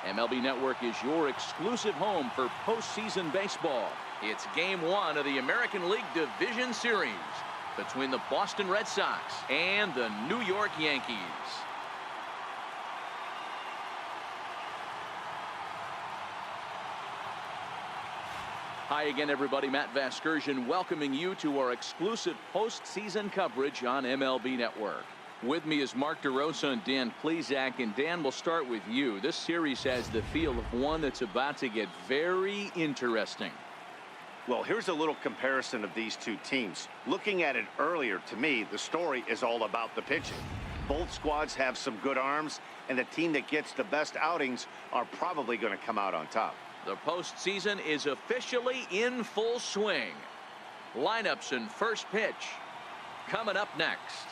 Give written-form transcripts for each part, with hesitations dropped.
MLB Network is your exclusive home for postseason baseball. It's Game 1 of the American League Division Series between the Boston Red Sox and the New York Yankees. Hi again, everybody. Matt Vasgersian welcoming you to our exclusive postseason coverage on MLB Network. With me is Mark DeRosa and Dan Plesac. And Dan, we'll start with you. This series has the feel of one that's about to get very interesting. Well, here's a little comparison of these two teams. Looking at it earlier, to me, the story is all about the pitching. Both squads have some good arms, and the team that gets the best outings are probably going to come out on top. The postseason is officially in full swing. Lineups and first pitch coming up next.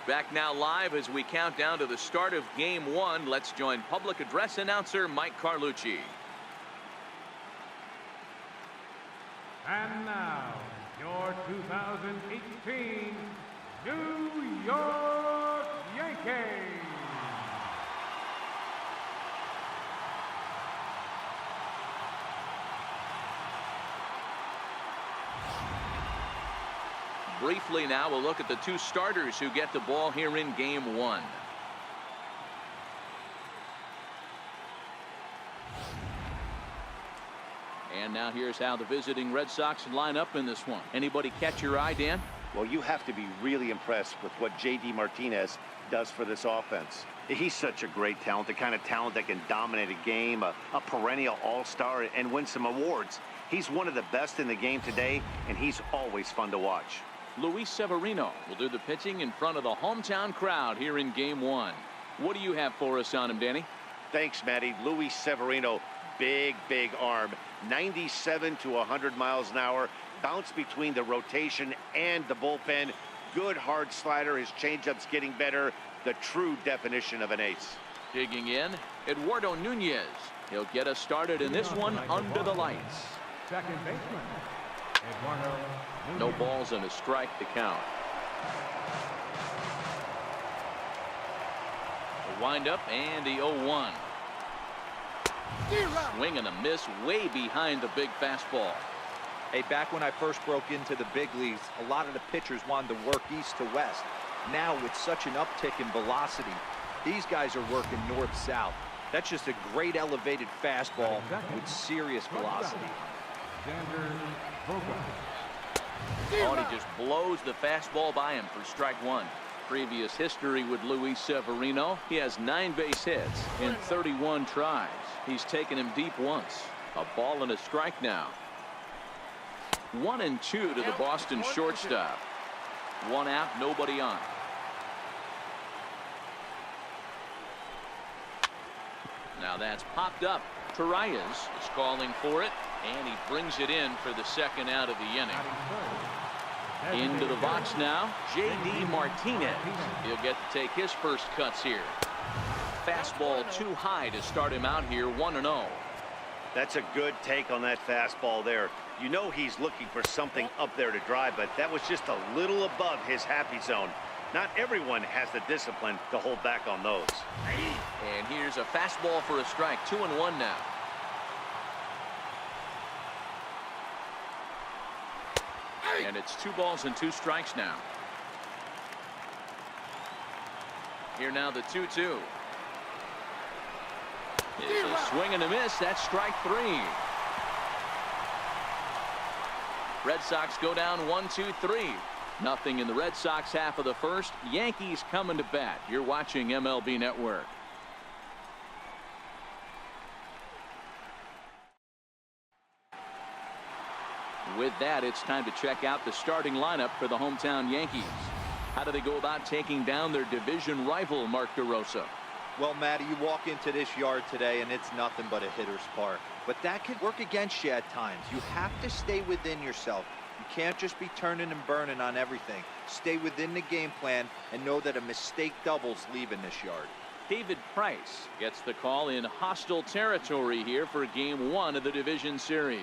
Back now live as we count down to the start of Game 1. Let's join public address announcer Mike Carlucci. And now, your 2018 New York Yankees. Briefly now, we'll look at the two starters who get the ball here in Game 1. And now here's how the visiting Red Sox line up in this one. Anybody catch your eye, Dan? Well, you have to be really impressed with what J.D. Martinez does for this offense. He's such a great talent, the kind of talent that can dominate a game, a perennial all-star, and win some awards. He's one of the best in the game today, and he's always fun to watch. Luis Severino will do the pitching in front of the hometown crowd here in Game 1. What do you have for us on him, Danny? Thanks, Matty. Luis Severino, big arm, 97 to 100 miles an hour, bounce between the rotation and the bullpen. Good hard slider. His changeup's getting better. The true definition of an ace. Digging in, Eduardo Nunez. He'll get us started in this one under the lights. Second baseman, Eduardo Nunez. No balls and a strike to count. The windup and the 0-1. Swing and a miss way behind the big fastball. Hey, back when I first broke into the big leagues, a lot of the pitchers wanted to work east to west. Now, with such an uptick in velocity, these guys are working north-south. That's just a great elevated fastball with serious velocity. Oh, and he just blows the fastball by him for strike one. Previous history with Luis Severino. He has 9 base hits in 31 tries. He's taken him deep once. A ball and a strike now. 1-2 to the Boston shortstop. 1 out, nobody on. Now that's popped up. Torreyes is calling for it, and he brings it in for the second out of the inning. Into the box now, J.D. Martinez. He'll get to take his first cuts here. Fastball too high to start him out here, 1-0. That's a good take on that fastball there. You know he's looking for something up there to drive, but that was just a little above his happy zone. Not everyone has the discipline to hold back on those. And here's a fastball for a strike, 2-1 now. And it's 2 balls and 2 strikes now. Here now the 2-2. It's a swing and a miss. That's strike 3. Red Sox go down 1-2-3. Nothing in the Red Sox half of the first. Yankees coming to bat. You're watching MLB Network. With that, it's time to check out the starting lineup for the hometown Yankees. How do they go about taking down their division rival, Mark DeRosa? Well, Matty, you walk into this yard today and it's nothing but a hitter's park. But that could work against you at times. You have to stay within yourself. You can't just be turning and burning on everything. Stay within the game plan and know that a mistake doubles leaving this yard. David Price gets the call in hostile territory here for Game 1 of the Division Series.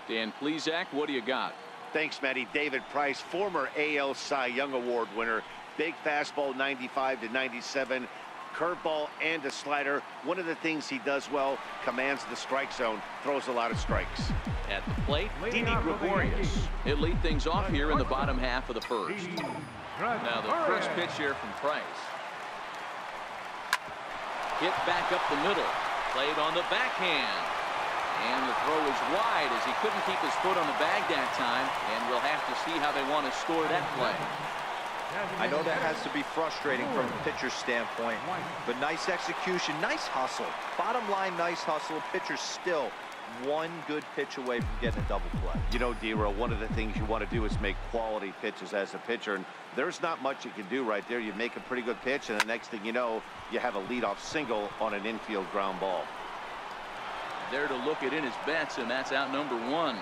Dan Plesac, what do you got? Thanks, Matty. David Price, former AL Cy Young Award winner. Big fastball, 95 to 97. Curveball and a slider. One of the things he does well, commands the strike zone, throws a lot of strikes. At the plate, Didi Gregorius. He'll lead things off here in the bottom half of the first. Now the first pitch here from Price. Hit back up the middle. Played on the backhand. And the throw is wide as he couldn't keep his foot on the bag that time. And we'll have to see how they want to score that play. I know that has to be frustrating from a pitcher's standpoint, but nice execution, nice hustle. Bottom line, nice hustle. Pitcher's still one good pitch away from getting a double play. You know, D-Row, one of the things you want to do is make quality pitches as a pitcher, and there's not much you can do right there. You make a pretty good pitch, and the next thing you know, you have a leadoff single on an infield ground ball. There to look it in his bets, and that's out number 1.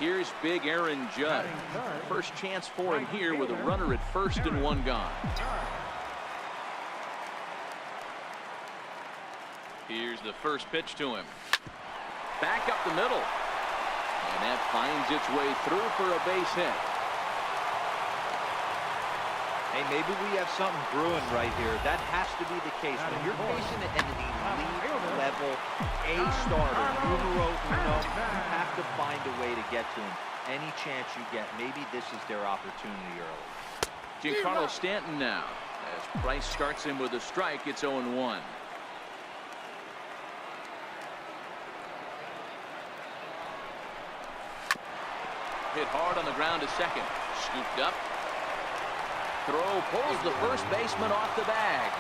Here's big Aaron Judd. First chance for him here with a runner at first and 1 gone. Here's the first pitch to him. Back up the middle. And that finds its way through for a base hit. Hey, maybe we have something brewing right here. That has to be the case. When you're facing an elite level A starter, numero uno, you have to find a way to get to him. Any chance you get, maybe this is their opportunity early. Giancarlo Stanton now. As Price starts him with a strike, it's 0-1. Hit hard on the ground to second. Scooped up. Throw pulls the first baseman off the bag.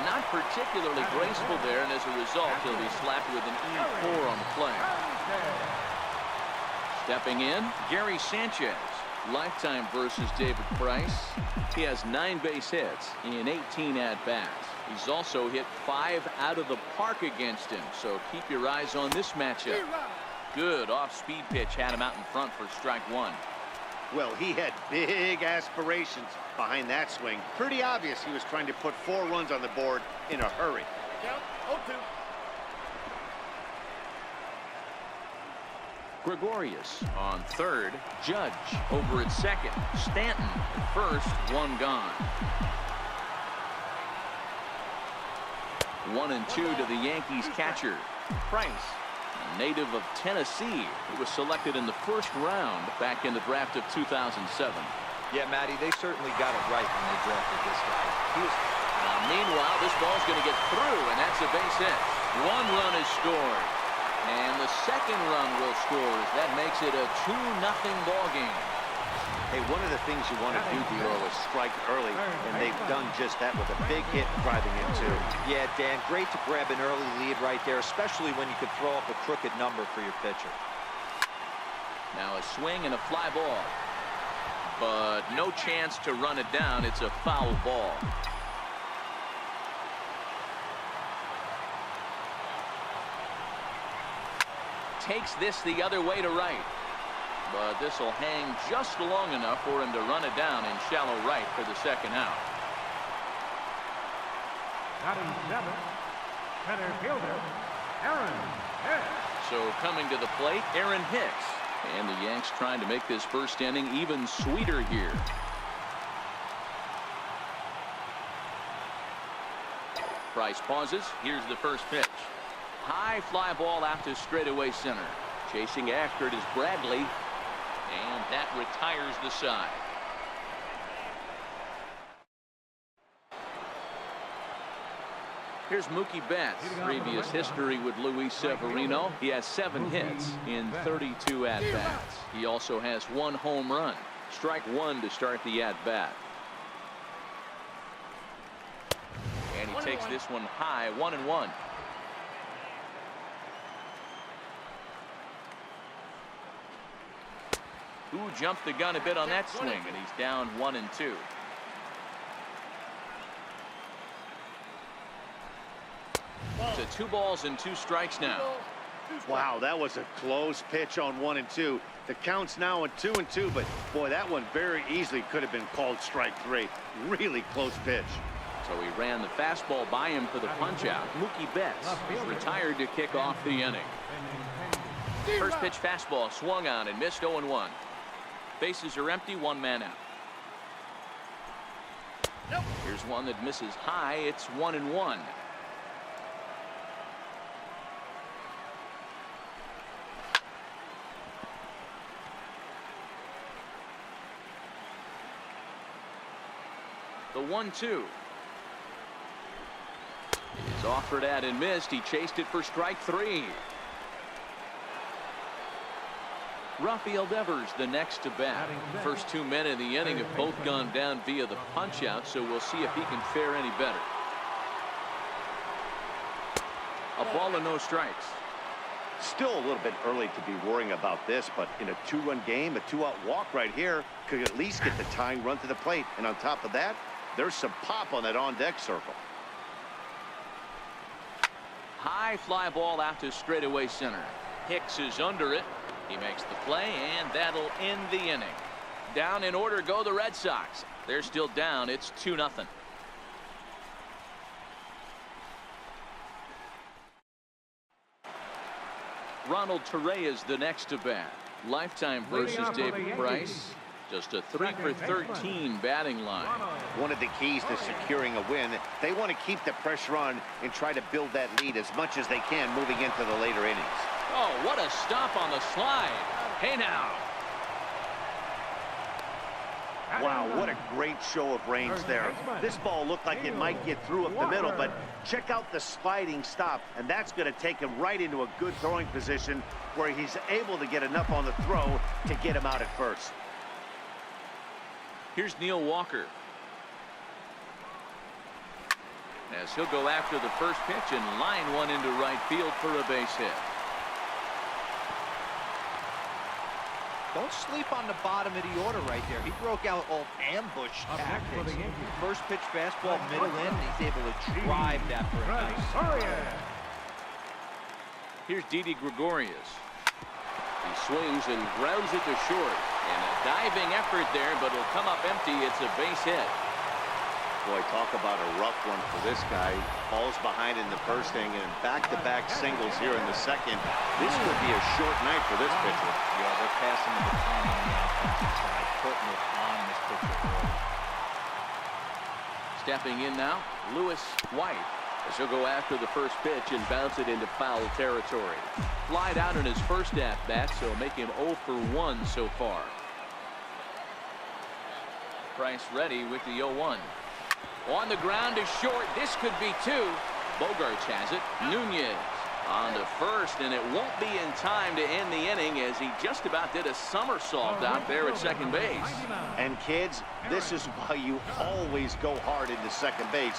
Not particularly graceful there, and as a result, he'll be slapped with an E4 on the play. Stepping in, Gary Sanchez. Lifetime versus David Price. He has 9 base hits in 18 at-bats. He's also hit 5 out of the park against him, so keep your eyes on this matchup. Good off-speed pitch had him out in front for strike 1. Well, he had big aspirations behind that swing. Pretty obvious he was trying to put 4 runs on the board in a hurry. Gregorius on third. Judge over at second. Stanton at first. 1 gone. 1-2 to the Yankees catcher. Price, a native of Tennessee, who was selected in the first round back in the draft of 2007. Yeah, Matty, they certainly got it right when they drafted this guy. Meanwhile, this ball's going to get through, and that's a base hit. 1 run is scored. And the second run will score. That makes it a 2-0 ball game. Hey, one of the things you want to do, D'Lo, is strike early, and they've done just that with a big hit driving in 2. Yeah, Dan, great to grab an early lead right there, especially when you could throw up a crooked number for your pitcher. Now a swing and a fly ball. But no chance to run it down. It's a foul ball. Takes this the other way to right. But this will hang just long enough for him to run it down in shallow right for the second out. Batting 7th, center fielder, Aaron Hicks. So coming to the plate, Aaron Hicks. And the Yanks trying to make this first inning even sweeter here. Price pauses. Here's the first pitch. High fly ball out to straightaway center. Chasing after it is Bradley. And that retires the side. Here's Mookie Betts. Previous history with Luis Severino. He has 7 hits in 32 at-bats. He also has 1 home run. Strike 1 to start the at-bat. And he takes this one high, 1-1. Who jumped the gun a bit on that swing, and he's down 1-2. To 2 balls and 2 strikes now. Wow, that was a close pitch on 1 and 2. The count's now at 2 and 2, but boy, that one very easily could have been called strike 3. Really close pitch. So he ran the fastball by him for the punch out. Mookie Betts is retired to kick off the inning. First pitch fastball swung on and missed. 0-1. Bases are empty, 1 man out. Here's one that misses high. It's 1-1. The 1-2 is offered at and missed. He chased it for strike 3. Rafael Devers the next to bat. First 2 men in the inning have both gone down via the punch out, so we'll see if he can fare any better. A ball and no strikes. Still a little bit early to be worrying about this, but in a 2-run game, a 2-out walk right here could at least get the tying run to the plate. And on top of that, there's some pop on that on-deck circle. High fly ball out to straightaway center. Hicks is under it. He makes the play, and that'll end the inning. Down in order go the Red Sox. They're still down. It's 2-0. Ronald Torreyes the next to bat. Lifetime versus David Price. Just a 3 for 13 batting line. One of the keys to securing a win, they want to keep the pressure on and try to build that lead as much as they can moving into the later innings. Oh, what a stop on the slide. Hey now. Wow, what a great show of range there. This ball looked like it might get through up the middle, but check out the sliding stop, and that's going to take him right into a good throwing position where he's able to get enough on the throw to get him out at first. Here's Neil Walker. As he'll go after the first pitch and line one into right field for a base hit. Don't sleep on the bottom of the order right there. He broke out all ambush tactics. First pitch fastball, middle in. He's able to drive that for a nice. Here's Didi Gregorius. He swings and grounds it to short. And a diving effort there, but it'll come up empty. It's a base hit. Boy, talk about a rough one for this guy. Falls behind in the first inning and back-to-back singles here in the second. This could be a short night for this pitcher. Yeah, they're passing the baton on the offensive side, putting it on this pitcher early. Stepping in now, Lewis White. As he'll go after the first pitch and bounce it into foul territory. Flied out in his first at-bat, so make him 0 for 1 so far. Price ready with the 0-1. On the ground is short. This could be 2. Bogarts has it. Nunez on to first, and it won't be in time to end the inning as he just about did a somersault out there at second base. And kids, this is why you always go hard into second base.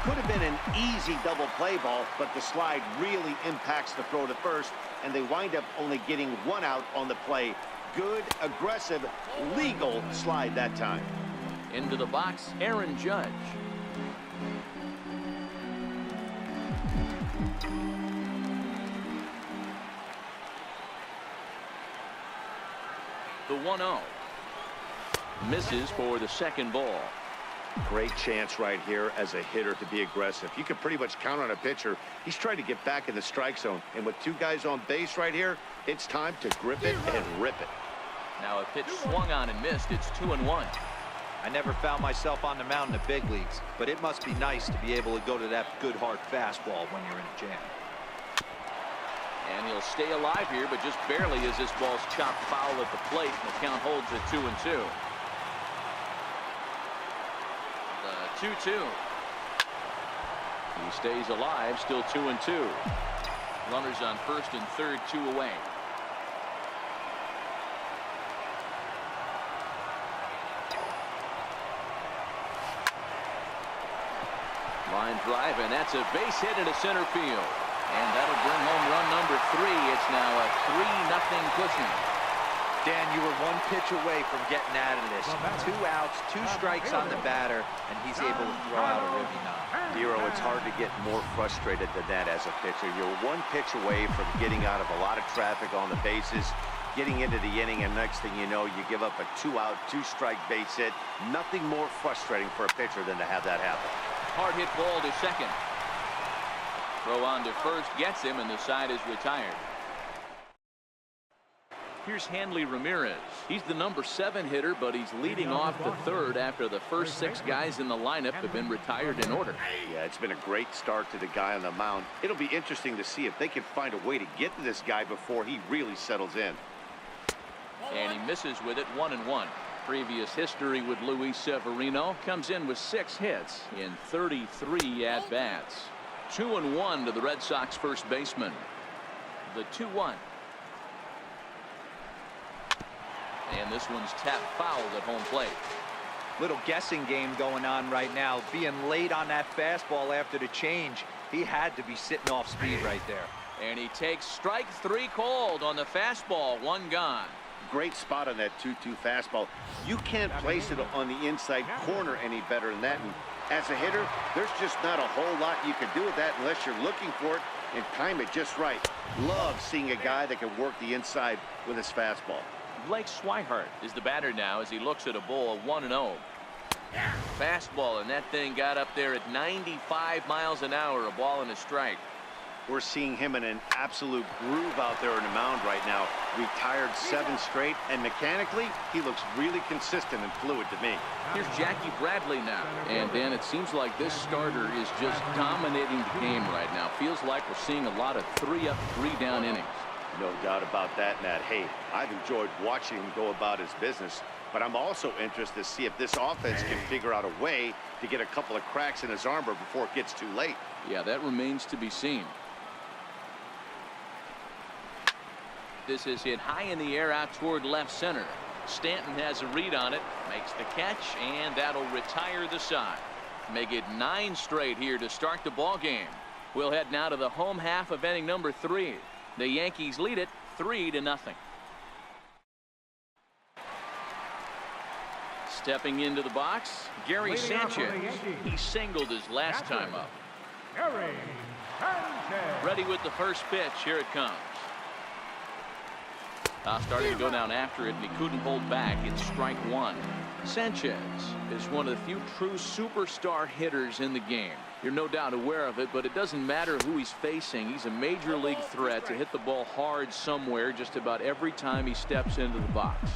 Could have been an easy double play ball, but the slide really impacts the throw to first, and they wind up only getting 1 out on the play. Good, aggressive, legal slide that time. Into the box, Aaron Judge. The 1-0. Misses for the second ball. Great chance right here as a hitter to be aggressive. You can pretty much count on a pitcher. He's trying to get back in the strike zone. And with 2 guys on base right here, it's time to grip it and rip it. Now a pitch swung on and missed. It's 2-1. I never found myself on the mound in the big leagues, but it must be nice to be able to go to that good hard fastball when you're in a jam. And he'll stay alive here, but just barely as this ball's chopped foul at the plate. And the count holds at 2-2. The 2-2. He stays alive, still 2-2. Runners on first and third, 2 away. Line drive, and that's a base hit into center field. And that'll bring home run number 3. It's now a 3-0 cushion. Dan, you were one pitch away from getting out of this. 2 outs, 2 strikes on the batter, and he's able to throw out a ribby knob. Dero, it's hard to get more frustrated than that as a pitcher. You're one pitch away from getting out of a lot of traffic on the bases, getting into the inning, and next thing you know, you give up a 2-out, 2-strike base hit. Nothing more frustrating for a pitcher than to have that happen. Hard hit ball to second. Throw on to first gets him, and the side is retired. Here's Hanley Ramirez. He's the number 7 hitter, but he's leading off the third after the first 6 guys in the lineup have been retired in order. Yeah, it's been a great start to the guy on the mound. It'll be interesting to see if they can find a way to get to this guy before he really settles in. And he misses with it, 1-1. Previous history with Luis Severino. Comes in with 6 hits in 33 at-bats. 2-1 to the Red Sox first baseman. The 2-1. And this one's tapped foul at home plate. Little guessing game going on right now. Being late on that fastball after the change. He had to be sitting off speed right there. And he takes strike 3 called on the fastball. 1 gone. Great spot on that 2-2 fastball. You can't place it on the inside corner any better than that. And as a hitter, there's just not a whole lot you can do with that unless you're looking for it and time it just right. Love seeing a guy that can work the inside with his fastball. Blake Swihart is the batter now as he looks at a ball, 1-0. Fastball, and that thing got up there at 95 miles an hour, a ball and a strike. We're seeing him in an absolute groove out there on the mound right now. Retired 7 straight, and mechanically, he looks really consistent and fluid to me. Here's Jackie Bradley now. And, Dan, it seems like this starter is just dominating the game right now. Feels like we're seeing a lot of 3-up, 3-down innings. No doubt about that, Matt. Hey, I've enjoyed watching him go about his business, but I'm also interested to see if this offense can figure out a way to get a couple of cracks in his armor before it gets too late. Yeah, that remains to be seen. This is hit high in the air out toward left center. Stanton has a read on it, makes the catch, and that'll retire the side. Make it 9 straight here to start the ball game. We'll head now to the home half of inning number 3. The Yankees lead it 3-0. Stepping into the box, Gary Sanchez. He singled his last time up. Gary Sanchez. Ready with the first pitch. Here it comes. Starting to go down after it, and he couldn't hold back. It's strike 1. Sanchez is one of the few true superstar hitters in the game. You're no doubt aware of it, but it doesn't matter who he's facing. He's a major league threat to hit the ball hard somewhere just about every time he steps into the box.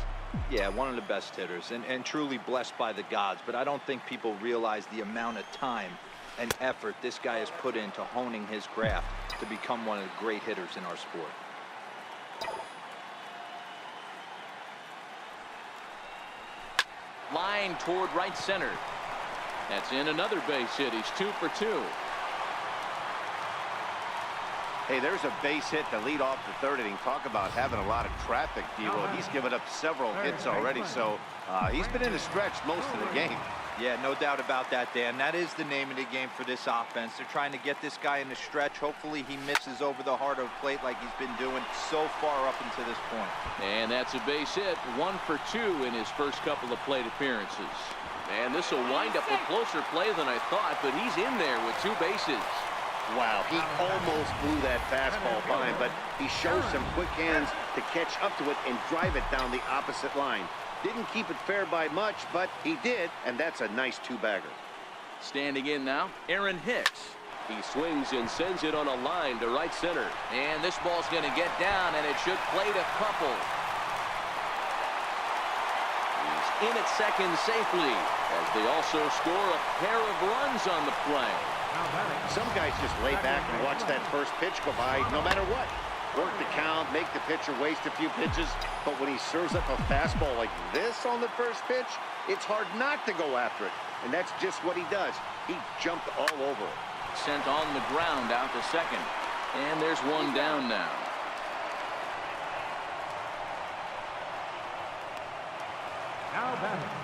Yeah, one of the best hitters and truly blessed by the gods, but I don't think people realize the amount of time and effort this guy has put into honing his craft to become one of the great hitters in our sport. Line toward right center. That's in another base hit. He's 2 for 2. Hey, there's a base hit to lead off the 3rd inning. Talk about having a lot of traffic, Dero. He's given up several hits already, so he's been in a stretch most of the game. Yeah, no doubt about that, Dan. That is the name of the game for this offense. They're trying to get this guy in the stretch. Hopefully he misses over the heart of the plate like he's been doing so far up until this point. And that's a base hit. 1 for 2 in his first couple of plate appearances. And this will wind up a closer play than I thought, but he's in there with 2 bases. Wow, he almost blew that fastball by him, but he shows some quick hands to catch up to it and drive it down the opposite line. Didn't keep it fair by much, but he did, and that's a nice 2-bagger. Standing in now, Aaron Hicks. He swings and sends it on a line to right center. And this ball's going to get down, and it should plate a couple. He's in at second safely, as they also score a pair of runs on the play. Some guys just lay back and watch that first pitch go by no matter what. Work the count, make the pitcher waste a few pitches, but when he serves up a fastball like this on the first pitch, it's hard not to go after it. And that's just what he does. He jumped all over it. Sent on the ground out to second. And there's one down now. Now batting.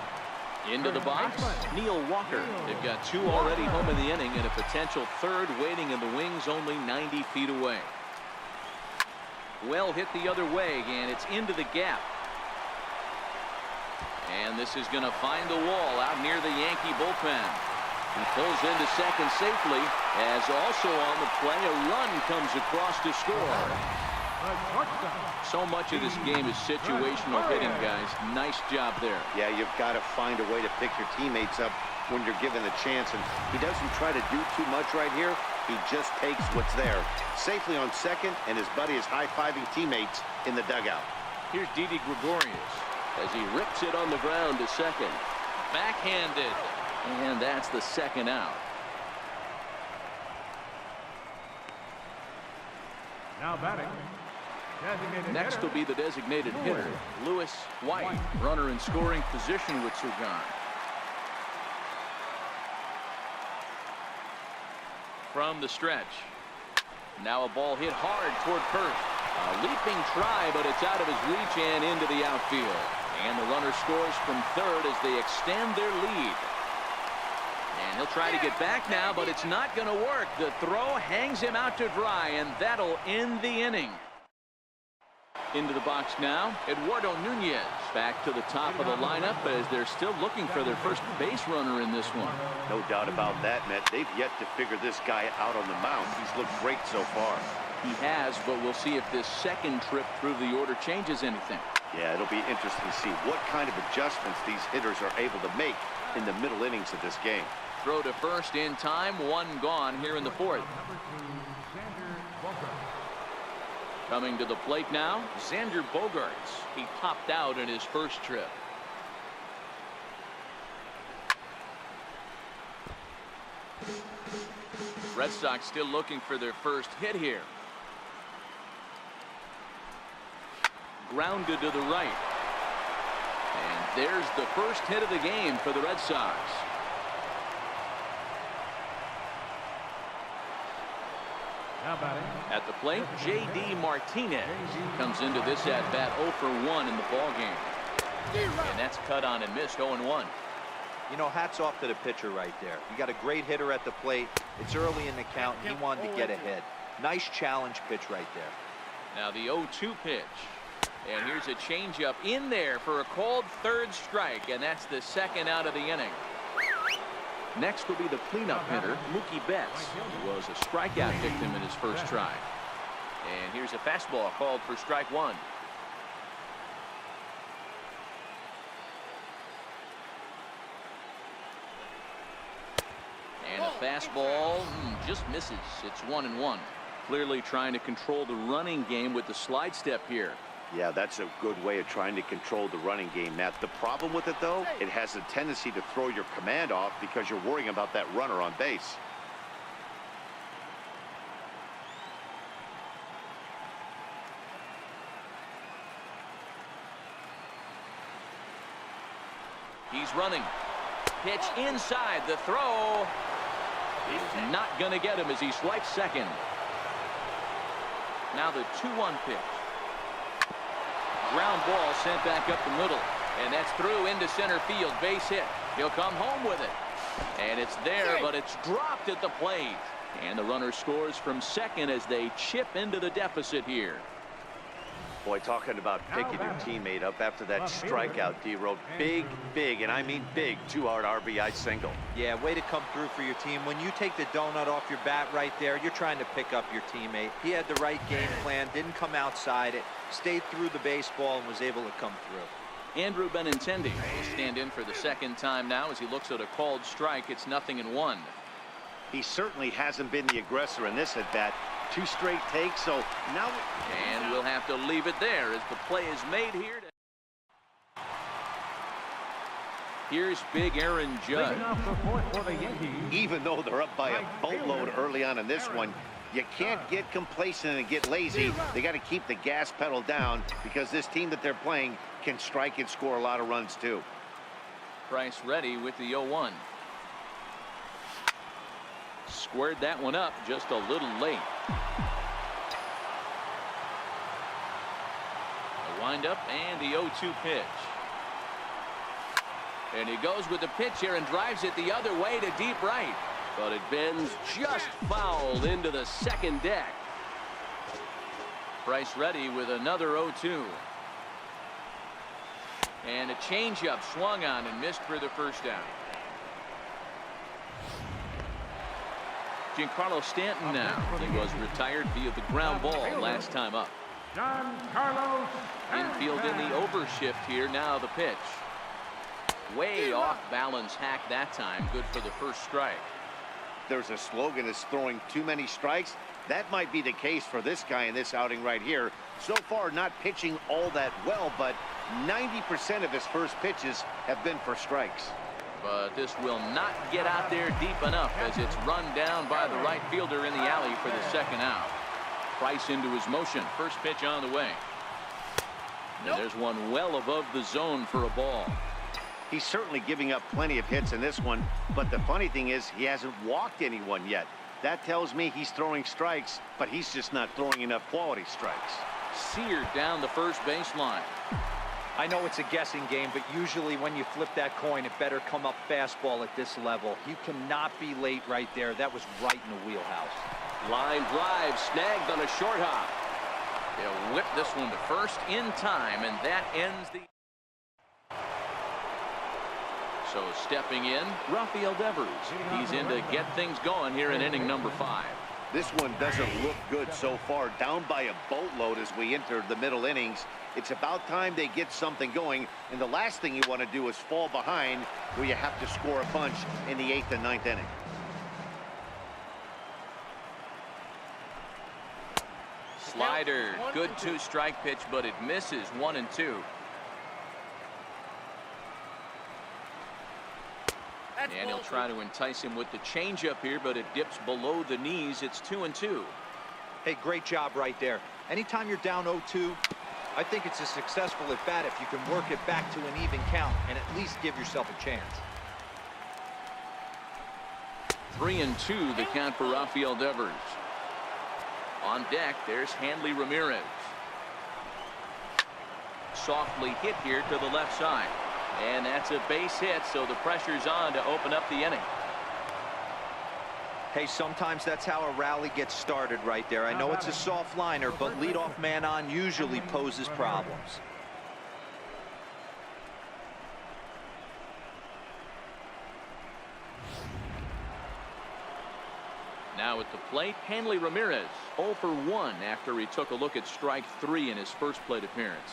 Into the box, Neil Walker. They've got 2 already home in the inning and a potential 3rd waiting in the wings only 90 feet away. Well hit the other way, and it's into the gap. And this is going to find the wall out near the Yankee bullpen. He pulls into second safely, as also on the play a run comes across to score. So much of this game is situational hitting, guys. Nice job there. Yeah, you've got to find a way to pick your teammates up when you're given the chance, and he doesn't try to do too much right here. He just takes what's there. Safely on second, and his buddy is high-fiving teammates in the dugout. Here's Didi Gregorius as he rips it on the ground to second. Backhanded, and that's the second out. Now batting. Next will be the designated hitter, Lewis White. Runner in scoring position with 2 gone. From the stretch. Now a ball hit hard toward first. A leaping try, but it's out of his reach and into the outfield. And the runner scores from third as they extend their lead. And he'll try to get back now, but it's not going to work. The throw hangs him out to dry, and that'll end the inning. Into the box now, Eduardo Nunez back to the top of the lineup as they're still looking for their first base runner in this one. No doubt about that, Matt. They've yet to figure this guy out on the mound. He's looked great so far. He has, but we'll see if this second trip through the order changes anything. Yeah, it'll be interesting to see what kind of adjustments these hitters are able to make in the middle innings of this game. Throw to first in time, 1 gone here in the 4th. Coming to the plate now, Xander Bogaerts. He popped out in his first trip. Red Sox still looking for their first hit here. Grounded to the right. And there's the first hit of the game for the Red Sox. At the plate, J.D. Martinez comes into this at-bat 0 for 1 in the ballgame. And that's cut on and missed, 0-1. You know, hats off to the pitcher right there. You got a great hitter at the plate. It's early in the count. He wanted to get ahead. Nice challenge pitch right there. Now the 0-2 pitch. And here's a changeup in there for a called third strike, and that's the second out of the inning. Next will be the cleanup hitter, Mookie Betts, who was a strikeout victim in his first try. And here's a fastball called for strike 1. And a fastball just misses. It's 1-1. Clearly trying to control the running game with the slide step here. Yeah, that's a good way of trying to control the running game, Matt. The problem with it, though, it has a tendency to throw your command off because you're worrying about that runner on base. He's running. Pitch inside. The throw. He's not going to get him as he swipes second. Now the 2-1 pitch. Ground ball sent back up the middle, and that's through into center field. Base hit. He'll come home with it, and it's there, but it's dropped at the plate, and the runner scores from second as they chip into the deficit here. Boy, talking about picking your teammate up after that strikeout, D-Road. Big, and I mean big, 2-out RBI single. Yeah, way to come through for your team. When you take the donut off your bat right there, you're trying to pick up your teammate. He had the right game plan, didn't come outside it, stayed through the baseball, and was able to come through. Andrew Benintendi will stand in for the second time now as he looks at a called strike. It's 0-1. He certainly hasn't been the aggressor in this at-bat. 2 straight takes, so now... And we'll have to leave it there as the play is made here. Here's big Aaron Judge. Even though they're up by a boatload early on in this one, you can't get complacent and get lazy. They got to keep the gas pedal down because this team that they're playing can strike and score a lot of runs too. Price ready with the 0-1. Squared that one up just a little late. The windup and the 0-2 pitch. And he goes with the pitch here and drives it the other way to deep right. But it bends just foul into the second deck. Price ready with another 0-2. And a changeup swung on and missed for the first down. Giancarlo Stanton now. He was retired via the ground ball last time up. Infield in the overshift here. Now the pitch. Way off balance hack that time. Good for the first strike. There's a slogan is throwing too many strikes. That might be the case for this guy in this outing right here. So far not pitching all that well, but 90% of his first pitches have been for strikes. But this will not get out there deep enough as it's run down by the right fielder in the alley for the second out. Price into his motion. First pitch on the way. And there's one well above the zone for a ball. He's certainly giving up plenty of hits in this one, but the funny thing is he hasn't walked anyone yet. That tells me he's throwing strikes, but he's just not throwing enough quality strikes. Seared down the first baseline. I know it's a guessing game, but usually when you flip that coin, it better come up fastball at this level. You cannot be late right there. That was right in the wheelhouse. Line drive snagged on a short hop. They'll whip this one to first in time, and that ends the... So stepping in, Rafael Devers. He's in to get things going here in inning number 5. This one doesn't look good so far. Down by a boatload as we enter the middle innings. It's about time they get something going, and the last thing you want to do is fall behind where you have to score a bunch in the 8th and 9th inning. Slider, good 2-strike pitch, but it misses 1 and 2. And he'll try to entice him with the changeup here, but it dips below the knees. It's 2 and 2. Hey, great job right there. Anytime you're down 0-2, I think it's a successful at bat if you can work it back to an even count and at least give yourself a chance. 3 and 2 the count for Rafael Devers. On deck, there's Hanley Ramirez. Softly hit here to the left side. And that's a base hit, so the pressure's on to open up the inning. Hey, sometimes that's how a rally gets started right there. I know it's a soft liner, but leadoff man on usually poses problems. Now at the plate, Hanley Ramirez 0 for 1 after he took a look at strike 3 in his first plate appearance.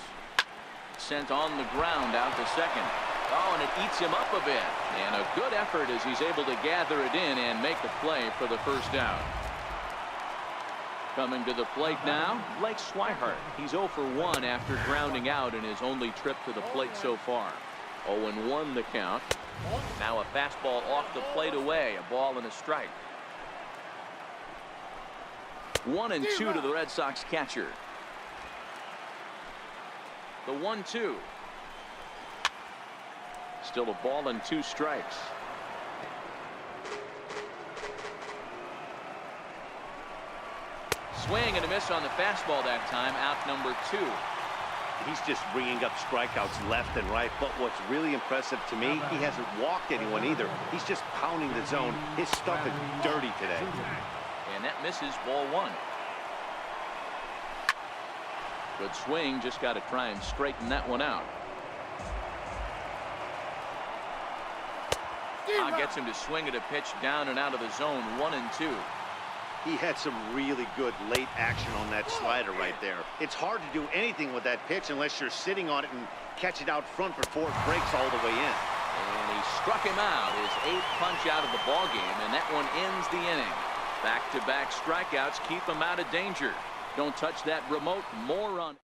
Sent on the ground out to second. Oh, and it eats him up a bit. And a good effort as he's able to gather it in and make the play for the first down. Coming to the plate now, Blake Swihart. He's 0 for 1 after grounding out in his only trip to the plate so far. 0-1 the count. Now a fastball off the plate away. A ball and a strike. 1 and 2 to the Red Sox catcher. The 1-2. Still a ball and 2 strikes. Swing and a miss on the fastball that time. Out number 2. He's just bringing up strikeouts left and right, but what's really impressive to me, he hasn't walked anyone either. He's just pounding the zone. His stuff is dirty today. And that misses, ball 1. Good swing, just got to try and straighten that one out. Gets him to swing at a pitch down and out of the zone. 1 and 2. He had some really good late action on that slider right there. It's hard to do anything with that pitch unless you're sitting on it and catch it out front before it breaks all the way in. And he struck him out. His 8th punch out of the ball game, and that one ends the inning. Back-to-back strikeouts keep him out of danger. Don't touch that remote. More on.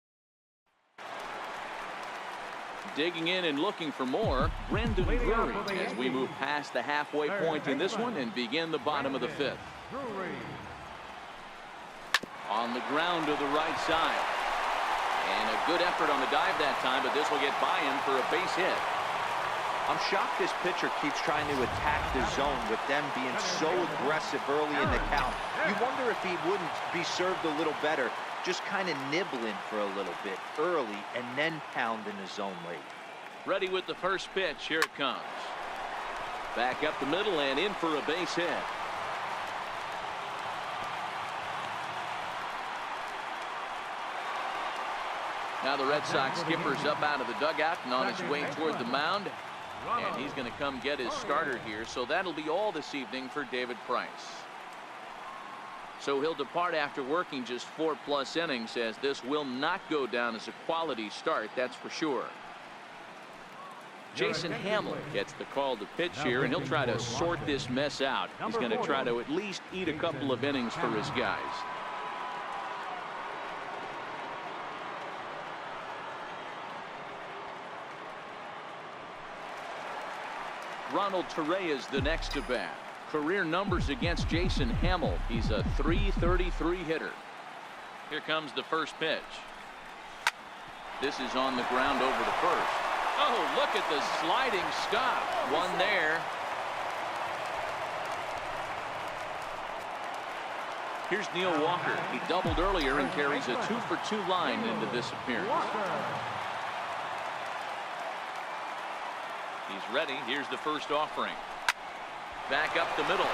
Digging in and looking for more, Brendan Drury, as we move past the halfway point in this one and begin the bottom of the 5th. On the ground to the right side. And a good effort on the dive that time, but this will get by him for a base hit. I'm shocked this pitcher keeps trying to attack the zone with them being so aggressive early in the count. You wonder if he wouldn't be served a little better, just kind of nibbling for a little bit early and then pound in the zone late. Ready with the first pitch. Here it comes. Back up the middle and in for a base hit. Now the Red Sox skipper's up out of the dugout and on his way toward the mound. And he's going to come get his starter here. So that'll be all this evening for David Price. So he'll depart after working just 4+ innings, as this will not go down as a quality start, that's for sure. Jason Hamill gets the call to pitch here, and he'll try to sort this mess out. He's going to try to at least eat a couple of innings for his guys. Ronald Torreyes the next to bat. Career numbers against Jason Hamill. He's a .333 hitter. Here comes the first pitch. This is on the ground over to first. Oh, look at the sliding stop. One there. Here's Neil Walker. He doubled earlier and carries a 2-for-2 line into this appearance. He's ready. Here's the first offering. Back up the middle.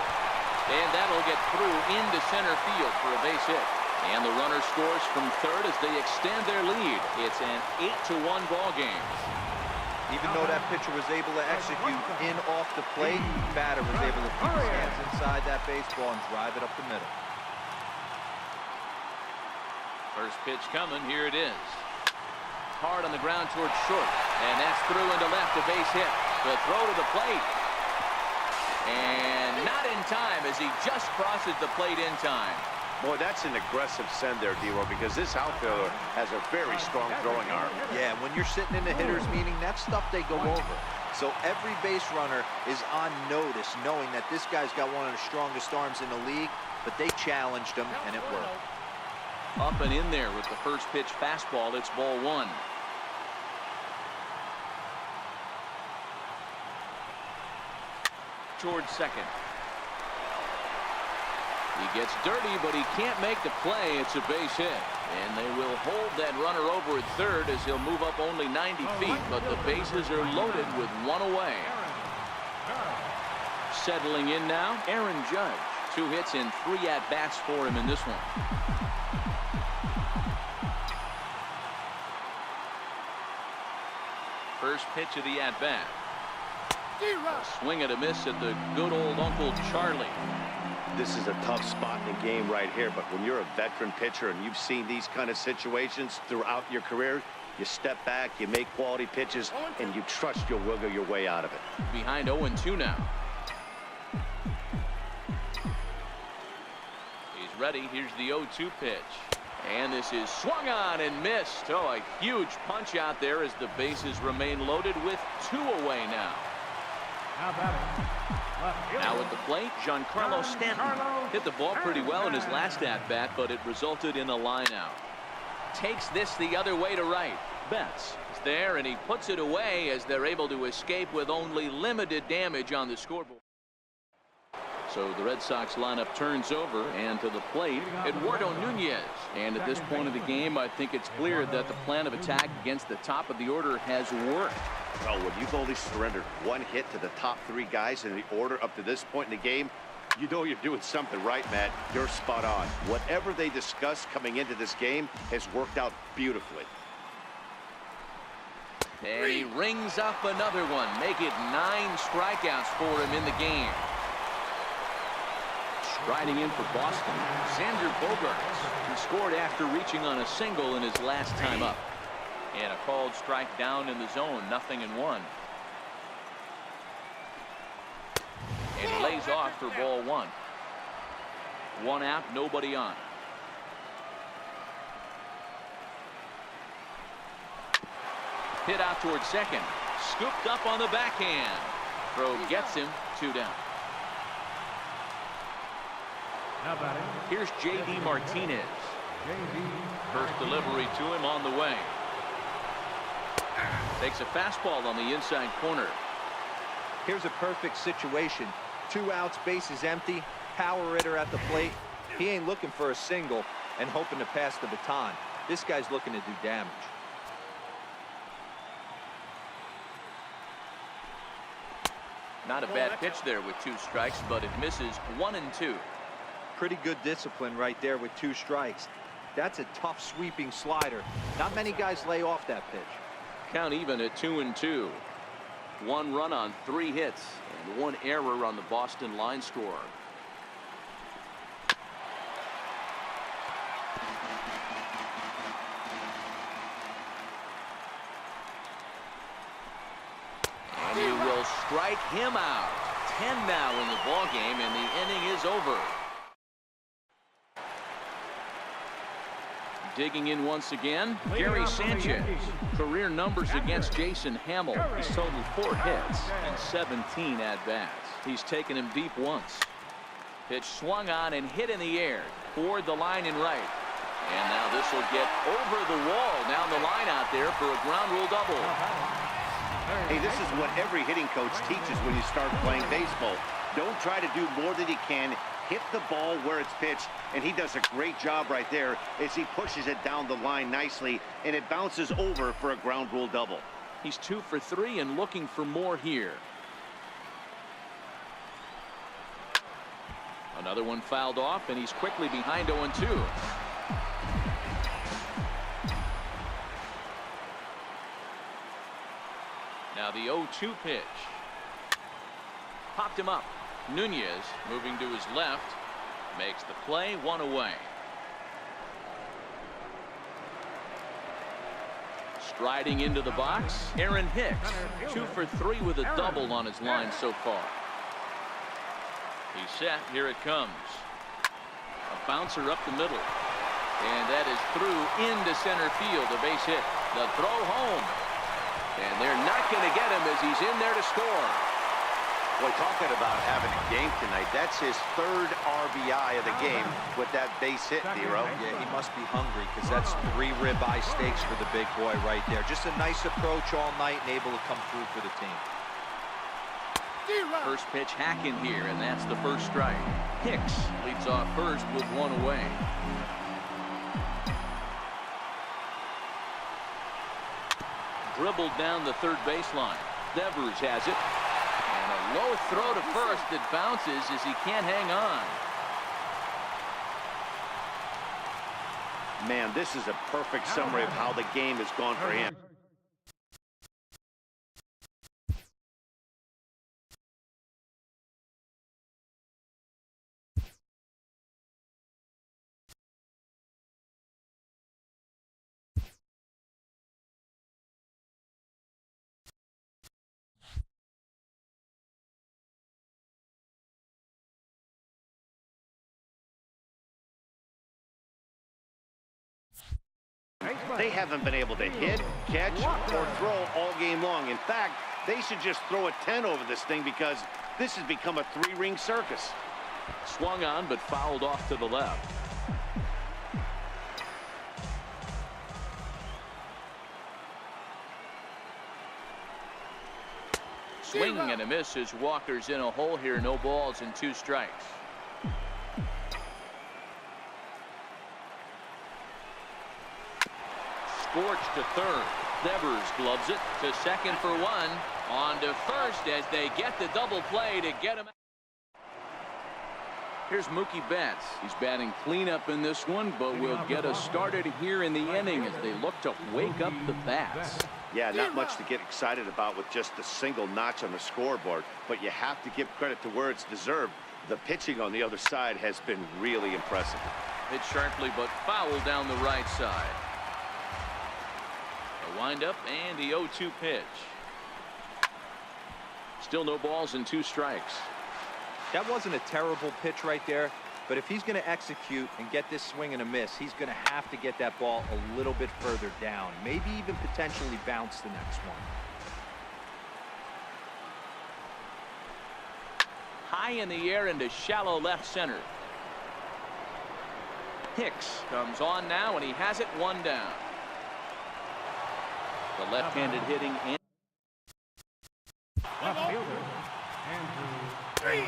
And that'll get through into center field for a base hit. And the runner scores from third as they extend their lead. It's an 8-1 ball game. Even though that pitcher was able to execute in off the plate, batter was able to keep his hands inside that baseball and drive it up the middle. First pitch coming. Here it is. Hard on the ground towards short. And that's through into left, a base hit. The throw to the plate. And not in time as he just crosses the plate in time. Boy, that's an aggressive send there, D-Roy, because this outfielder has a very strong throwing arm. Yeah, when you're sitting in the hitter's meeting, that's stuff they go over. So every base runner is on notice, knowing that this guy's got one of the strongest arms in the league, but they challenged him, and it worked. Up and in there with the first pitch fastball. It's ball one. Towards second. He gets dirty, but he can't make the play. It's a base hit. And they will hold that runner over at third as he'll move up only 90 feet. But the bases are loaded with one away. Settling in now, Aaron Judge. 2 hits and 3 at-bats for him in this one. First pitch of the at-bat. A swing and a miss at the good old Uncle Charlie. This is a tough spot in the game right here, but when you're a veteran pitcher and you've seen these kind of situations throughout your career, you step back, you make quality pitches, and you trust you'll wiggle your way out of it. Behind 0-2 now. He's ready. Here's the 0-2 pitch. And this is swung on and missed. Oh, a huge punch out there as the bases remain loaded with 2 away now. Now at the plate, Giancarlo Stanton hit the ball pretty well in his last at-bat, but it resulted in a line-out. Takes this the other way to right. Betts is there, and he puts it away as they're able to escape with only limited damage on the scoreboard. So the Red Sox lineup turns over, and to the plate, Eduardo Nunez. And at this point of the game, I think it's clear that the plan of attack against the top of the order has worked. Well, when you've only surrendered 1 hit to the top 3 guys in the order up to this point in the game, you know you're doing something right, Matt. You're spot on. Whatever they discussed coming into this game has worked out beautifully. And he rings up another one. Make it 9 strikeouts for him in the game. Striding in for Boston, Xander Bogaerts. He scored after reaching on a single in his last time up. And a called strike down in the zone, 0-1. And he lays off for ball 1. 1 out, nobody on. Hit out towards second. Scooped up on the backhand. Throw gets him, 2 down. Here's J.D. Martinez. First delivery to him on the way. Takes a fastball on the inside corner. Here's a perfect situation. 2 outs, bases empty, power hitter at the plate. He ain't looking for a single and hoping to pass the baton. This guy's looking to do damage. Not a bad pitch there with 2 strikes, but it misses 1-2. Pretty good discipline right there with 2 strikes. That's a tough sweeping slider. Not many guys lay off that pitch. Count even at 2-2. 1 run on 3 hits and 1 error on the Boston line score. And you will strike him out. 10 now in the ball game, and the inning is over. Digging in once again, Gary Sanchez. Career numbers against Jason Hamill. He's totaled 4 hits and 17 at-bats. He's taken him deep once. Pitch swung on and hit in the air toward the line and right. And now this will get over the wall down the line out there for a ground rule double. Hey, this is what every hitting coach teaches when you start playing baseball. Don't try to do more than you can. Hit the ball where it's pitched, and he does a great job right there as he pushes it down the line nicely, and it bounces over for a ground rule double. He's 2 for 3 and looking for more here. Another one fouled off, and he's quickly behind 0-2. Now the 0-2 pitch. Popped him up. Nunez moving to his left, makes the play, 1 away. Striding into the box, Aaron Hicks, 2 for 3 with a double on his line so far. He's set, here it comes. A bouncer up the middle, and that is through into center field, a base hit. The throw home, and they're not going to get him as he's in there to score. Boy, talking about having a game tonight, that's his 3rd RBI of the game with that base hit, Dero. Yeah, he must be hungry because that's 3 ribeye steaks for the big boy right there. Just a nice approach all night and able to come through for the team. First pitch hacking here, and that's the first strike. Hicks leads off first with 1 away. Dribbled down the third baseline. Devers has it. And a low throw to first that bounces as he can't hang on. Man, this is a perfect summary of how the game has gone for him. They haven't been able to hit, catch, or throw all game long. In fact, they should just throw a 10 over this thing because this has become a 3-ring circus. Swung on, but fouled off to the left. Swing and a miss as Walker's in a hole here. No balls and 2 strikes. Scorched to third. Devers gloves it to second for 1. On to first as they get the double play to get him. Here's Mookie Betts. He's batting cleanup in this one, but will get us started here in the inning as they look to wake up the bats. Yeah, not much to get excited about with just a single notch on the scoreboard, but you have to give credit to where it's deserved. The pitching on the other side has been really impressive. Hit sharply, but foul down the right side. A windup and the 0-2 pitch. Still no balls and 2 strikes. That wasn't a terrible pitch right there, but if he's going to execute and get this swing and a miss, he's going to have to get that ball a little bit further down, maybe even potentially bounce the next one. High in the air into shallow left center. Hicks comes on now, and he has it 1 down. The left-handed hitting and Left fielder, Andrew. 3.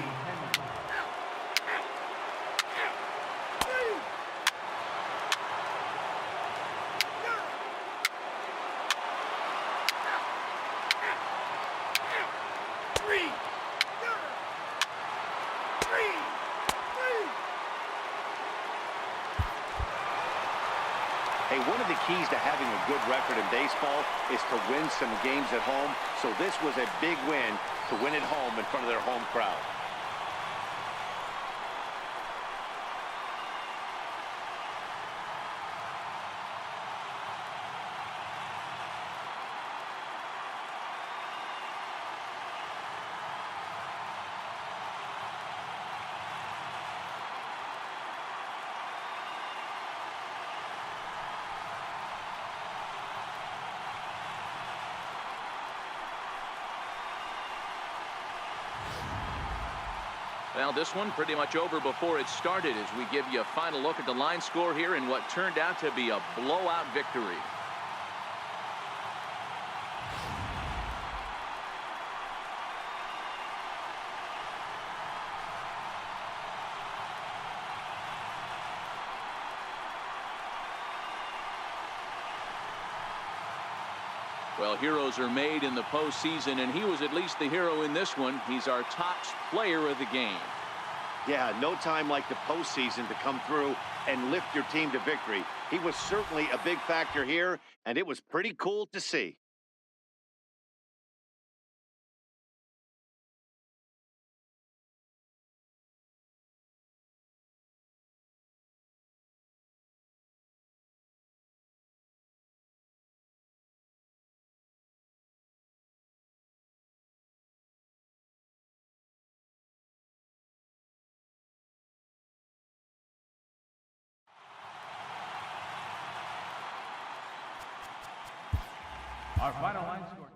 One of the keys to having a good record in baseball is to win some games at home. So this was a big win to win at home in front of their home crowd. Well, this one pretty much over before it started as we give you a final look at the line score here in what turned out to be a blowout victory. Well, heroes are made in the postseason, and he was at least the hero in this one. He's our top player of the game. Yeah, no time like the postseason to come through and lift your team to victory. He was certainly a big factor here, and it was pretty cool to see. Our final line score.